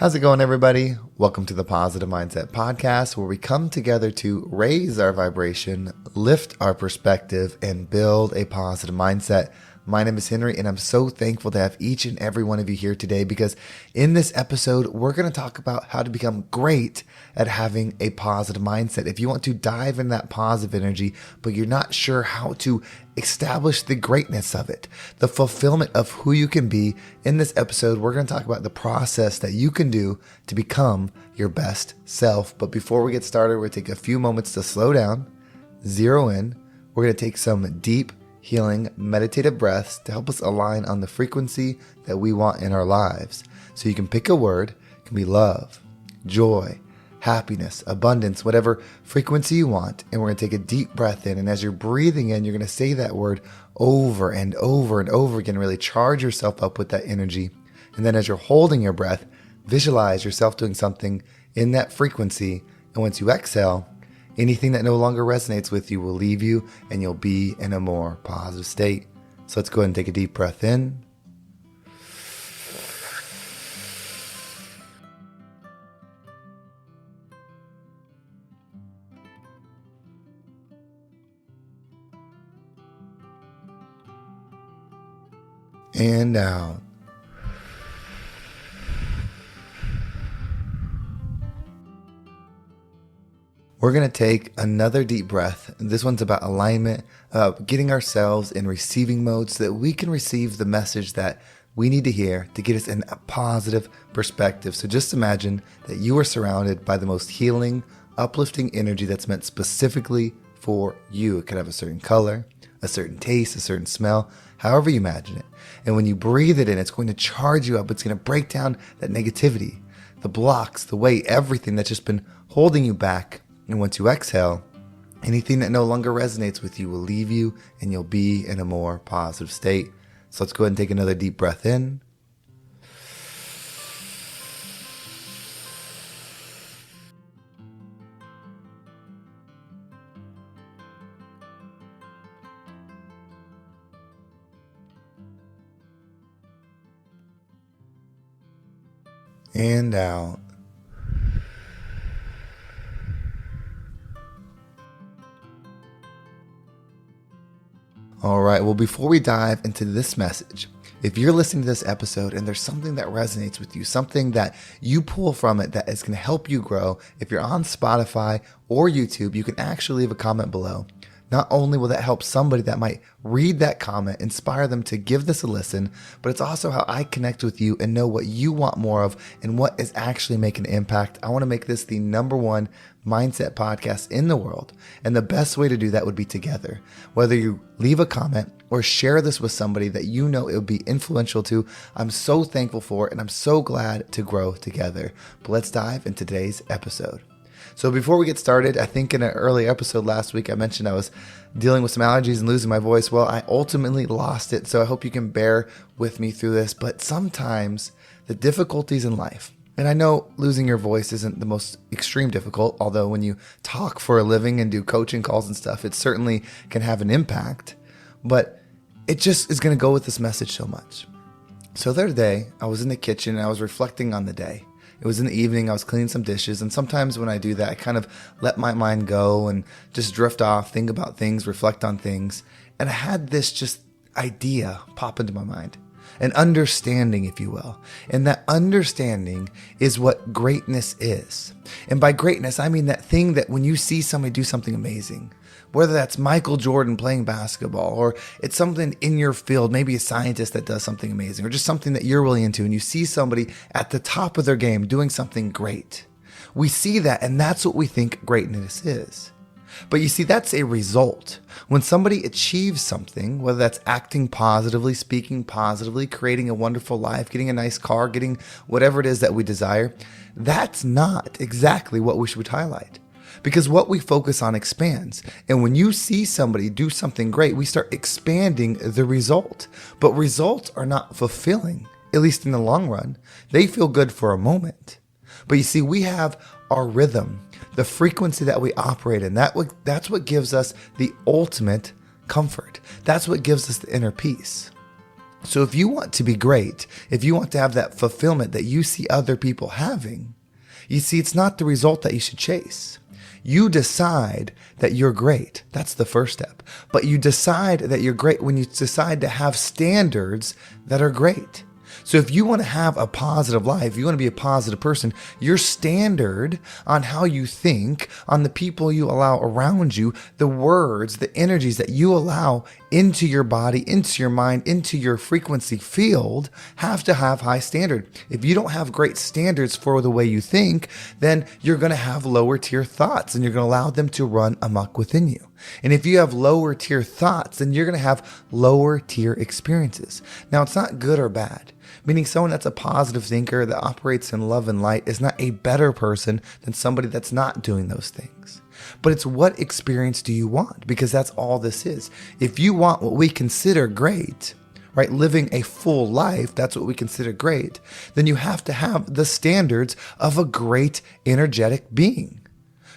How's it going, everybody? Welcome to the Positive Mindset Podcast, where we come together to raise our vibration, lift our perspective, and build a positive mindset. My name is Henry, and I'm so thankful to have each and every one of you here today because in this episode, we're going to talk about how to become great at having a positive mindset. If you want to dive in that positive energy, but you're not sure how to establish the greatness of it, the fulfillment of who you can be, in this episode, we're going to talk about the process that you can do to become your best self. But before we get started, we're going to take a few moments to slow down, zero in. We're going to take some deep, healing, meditative breaths to help us align on the frequency that we want in our lives. So you can pick a word. It can be love, joy, happiness, abundance, whatever frequency you want. And we're going to take a deep breath in. And as you're breathing in, you're going to say that word over and over and over again. Really charge yourself up with that energy. And then as you're holding your breath, visualize yourself doing something in that frequency. And once you exhale, anything that no longer resonates with you will leave you and you'll be in a more positive state. So let's go ahead and take a deep breath in. And out. We're going to take another deep breath. This one's about alignment, getting ourselves in receiving mode so that we can receive the message that we need to hear to get us in a positive perspective. So just imagine that you are surrounded by the most healing, uplifting energy that's meant specifically for you. It could have a certain color, a certain taste, a certain smell, however you imagine it. And when you breathe it in, it's going to charge you up. It's going to break down that negativity, the blocks, the weight, everything that's just been holding you back. And once you exhale, anything that no longer resonates with you will leave you and you'll be in a more positive state. So let's go ahead and take another deep breath in. And out. All right, well, before we dive into this message, if you're listening to this episode and there's something that resonates with you, something that you pull from it that is going to help you grow, if you're on Spotify or YouTube, you can actually leave a comment below. Not only will that help somebody that might read that comment, inspire them to give this a listen, but it's also how I connect with you and know what you want more of and what is actually making an impact. I want to make this the #1 mindset podcast in the world. And the best way to do that would be together. Whether you leave a comment or share this with somebody that you know it would be influential to, I'm so thankful for it and I'm so glad to grow together. But let's dive into today's episode. So before we get started, I think in an early episode last week, I mentioned I was dealing with some allergies and losing my voice. Well, I ultimately lost it. So I hope you can bear with me through this. But sometimes the difficulties in life, and I know losing your voice isn't the most extreme difficult, although when you talk for a living and do coaching calls and stuff, it certainly can have an impact. But it just is going to go with this message so much. So the other day, I was in the kitchen and I was reflecting on the day. It was in the evening, I was cleaning some dishes, and sometimes when I do that, I kind of let my mind go and just drift off, think about things, reflect on things. And I had this just idea pop into my mind, an understanding, if you will. And that understanding is what greatness is. And by greatness, I mean that thing that when you see somebody do something amazing, whether that's Michael Jordan playing basketball, or it's something in your field, maybe a scientist that does something amazing, or just something that you're really into, and you see somebody at the top of their game doing something great. We see that, and that's what we think greatness is. But you see, that's a result. When somebody achieves something, whether that's acting positively, speaking positively, creating a wonderful life, getting a nice car, getting whatever it is that we desire, that's not exactly what we should highlight. Because what we focus on expands. And when you see somebody do something great, we start expanding the result. But results are not fulfilling, at least in the long run. They feel good for a moment. But you see, we have our rhythm, the frequency that we operate in. That's what gives us the ultimate comfort. That's what gives us the inner peace. So if you want to be great, if you want to have that fulfillment that you see other people having, you see, it's not the result that you should chase. You decide that you're great. That's the first step. But you decide that you're great when you decide to have standards that are great. So if you want to have a positive life, you want to be a positive person, your standard on how you think, on the people you allow around you, the words, the energies that you allow into your body, into your mind, into your frequency field, have to have high standard. If you don't have great standards for the way you think, then you're going to have lower tier thoughts and you're going to allow them to run amok within you. And if you have lower tier thoughts, then you're going to have lower tier experiences. Now, it's not good or bad, meaning someone that's a positive thinker that operates in love and light is not a better person than somebody that's not doing those things. But it's what experience do you want? Because that's all this is. If you want what we consider great, right, living a full life, that's what we consider great, then you have to have the standards of a great energetic being.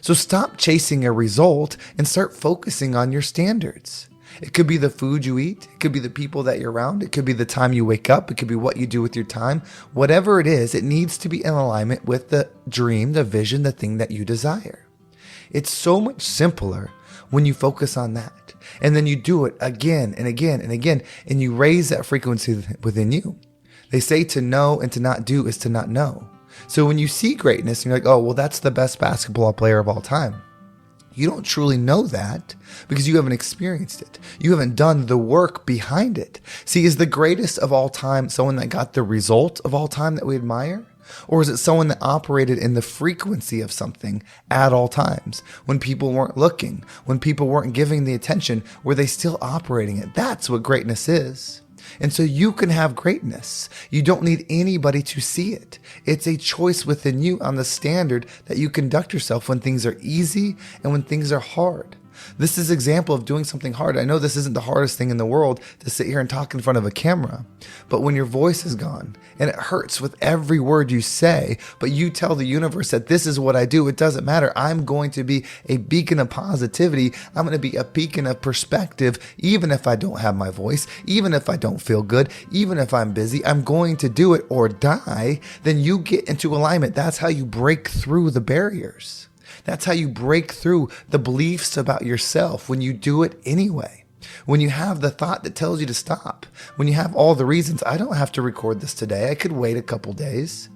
So stop chasing a result and start focusing on your standards. It could be the food you eat. It could be the people that you're around. It could be the time you wake up. It could be what you do with your time. Whatever it is, it needs to be in alignment with the dream, the vision, the thing that you desire. It's so much simpler when you focus on that. And then you do it again and again and again, and you raise that frequency within you. They say to know and to not do is to not know. So when you see greatness and you're like, oh, well, that's the best basketball player of all time. You don't truly know that because you haven't experienced it. You haven't done the work behind it. See, is the greatest of all time someone that got the result of all time that we admire? Or is it someone that operated in the frequency of something at all times? When people weren't looking, when people weren't giving the attention, were they still operating it? That's what greatness is. And so you can have greatness. You don't need anybody to see it. It's a choice within you on the standard that you conduct yourself when things are easy and when things are hard. This is an example of doing something hard. I know this isn't the hardest thing in the world to sit here and talk in front of a camera, but when your voice is gone and it hurts with every word you say, but you tell the universe that this is what I do, it doesn't matter. I'm going to be a beacon of positivity. I'm going to be a beacon of perspective, even if I don't have my voice, even if I don't feel good, even if I'm busy, I'm going to do it or die. Then you get into alignment. That's how you break through the barriers. That's how you break through the beliefs about yourself when you do it anyway. When you have the thought that tells you to stop. When you have all the reasons, I don't have to record this today. I could wait a couple days.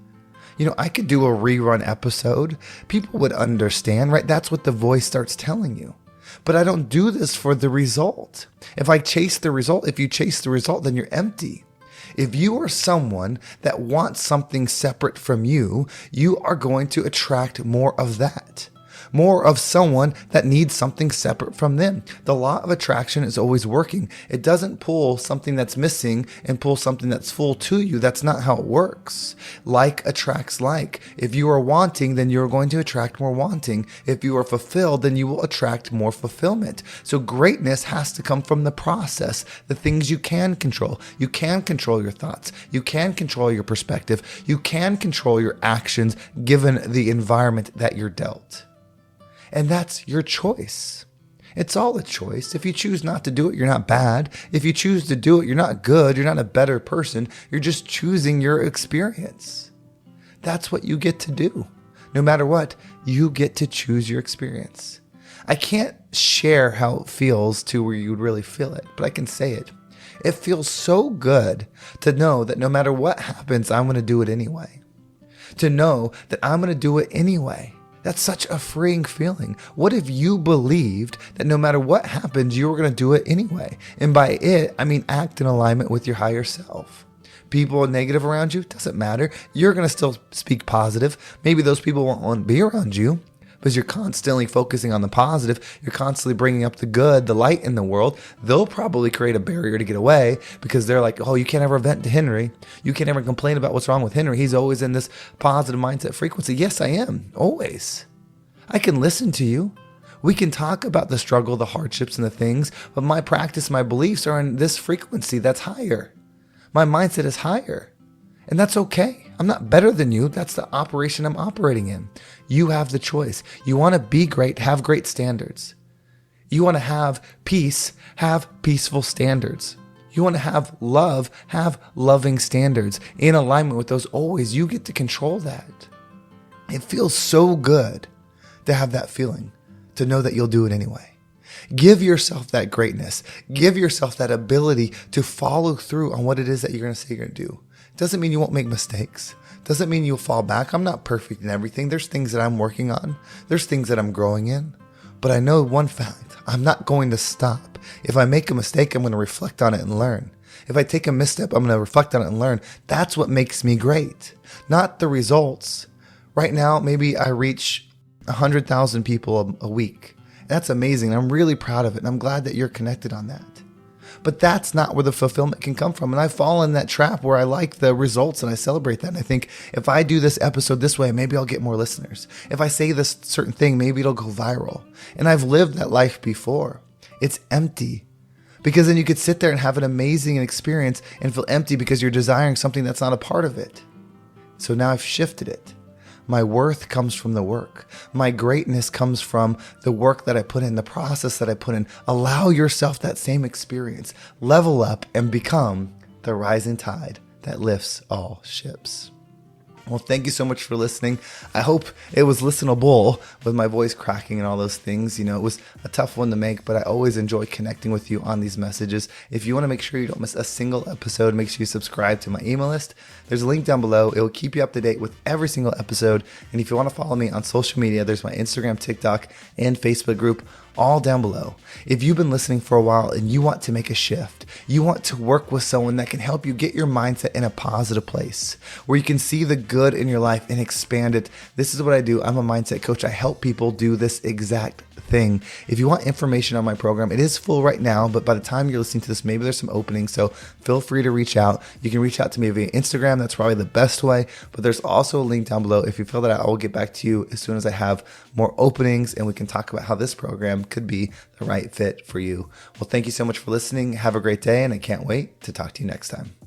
I could do a rerun episode. People would understand, right? That's what the voice starts telling you. But I don't do this for the result. If you chase the result, then you're empty. If you are someone that wants something separate from you, you are going to attract more of that. More of someone that needs something separate from them. The law of attraction is always working. It doesn't pull something that's missing and pull something that's full to you. That's not how it works. Like attracts like. If you are wanting, then you're going to attract more wanting. If you are fulfilled, then you will attract more fulfillment. So greatness has to come from the process, the things you can control. You can control your thoughts. You can control your perspective. You can control your actions given the environment that you're dealt. And that's your choice. It's all a choice. If you choose not to do it, you're not bad. If you choose to do it, you're not good. You're not a better person. You're just choosing your experience. That's what you get to do. No matter what, you get to choose your experience. I can't share how it feels to where you would really feel it, but I can say it. It feels so good to know that no matter what happens, I'm going to do it anyway. To know that I'm going to do it anyway. That's such a freeing feeling. What if you believed that no matter what happens, you were going to do it anyway? And by it, I mean act in alignment with your higher self. People negative around you, doesn't matter. You're going to still speak positive. Maybe those people won't want to be around you, because you're constantly focusing on the positive. You're constantly bringing up the good, the light in the world. They'll probably create a barrier to get away because they're like, oh, you can't ever vent to Henry. You can't ever complain about what's wrong with Henry. He's always in this positive mindset frequency. Yes, I am. Always. I can listen to you. We can talk about the struggle, the hardships, and the things, but my practice, my beliefs are in this frequency that's higher. My mindset is higher. And that's okay. I'm not better than you. That's the operation I'm operating in. You have the choice. You want to be great, have great standards. You want to have peace, have peaceful standards. You want to have love, have loving standards in alignment with those always. You get to control that. It feels so good to have that feeling, to know that you'll do it anyway. Give yourself that greatness. Give yourself that ability to follow through on what it is that you're going to say you're going to do. Doesn't mean you won't make mistakes. Doesn't mean you'll fall back. I'm not perfect in everything. There's things that I'm working on. There's things that I'm growing in. But I know one fact. I'm not going to stop. If I make a mistake, I'm going to reflect on it and learn. If I take a misstep, I'm going to reflect on it and learn. That's what makes me great, not the results. Right now, maybe I reach 100,000 people a week. That's amazing. I'm really proud of it. And I'm glad that you're connected on that. But that's not where the fulfillment can come from. And I fall in that trap where I like the results and I celebrate that. And I think if I do this episode this way, maybe I'll get more listeners. If I say this certain thing, maybe it'll go viral. And I've lived that life before. It's empty. Because then you could sit there and have an amazing experience and feel empty because you're desiring something that's not a part of it. So now I've shifted it. My worth comes from the work. My greatness comes from the work that I put in, the process that I put in. Allow yourself that same experience. Level up and become the rising tide that lifts all ships. Well, thank you so much for listening. I hope it was listenable with my voice cracking and all those things. You know, it was a tough one to make, but I always enjoy connecting with you on these messages. If you want to make sure you don't miss a single episode, make sure you subscribe to my email list. There's a link down below. It will keep you up to date with every single episode. And if you want to follow me on social media, there's my Instagram, TikTok, and Facebook group, all down below. If you've been listening for a while and you want to make a shift, you want to work with someone that can help you get your mindset in a positive place where you can see the good in your life and expand it. This is what I do. I'm a mindset coach. I help people do this exact thing. If you want information on my program, it is full right now, but by the time you're listening to this, maybe there's some openings. So feel free to reach out. You can reach out to me via Instagram. That's probably the best way, but there's also a link down below. If you feel that I will get back to you as soon as I have more openings and we can talk about how this program could be the right fit for you. Well, thank you so much for listening. Have a great day, and I can't wait to talk to you next time.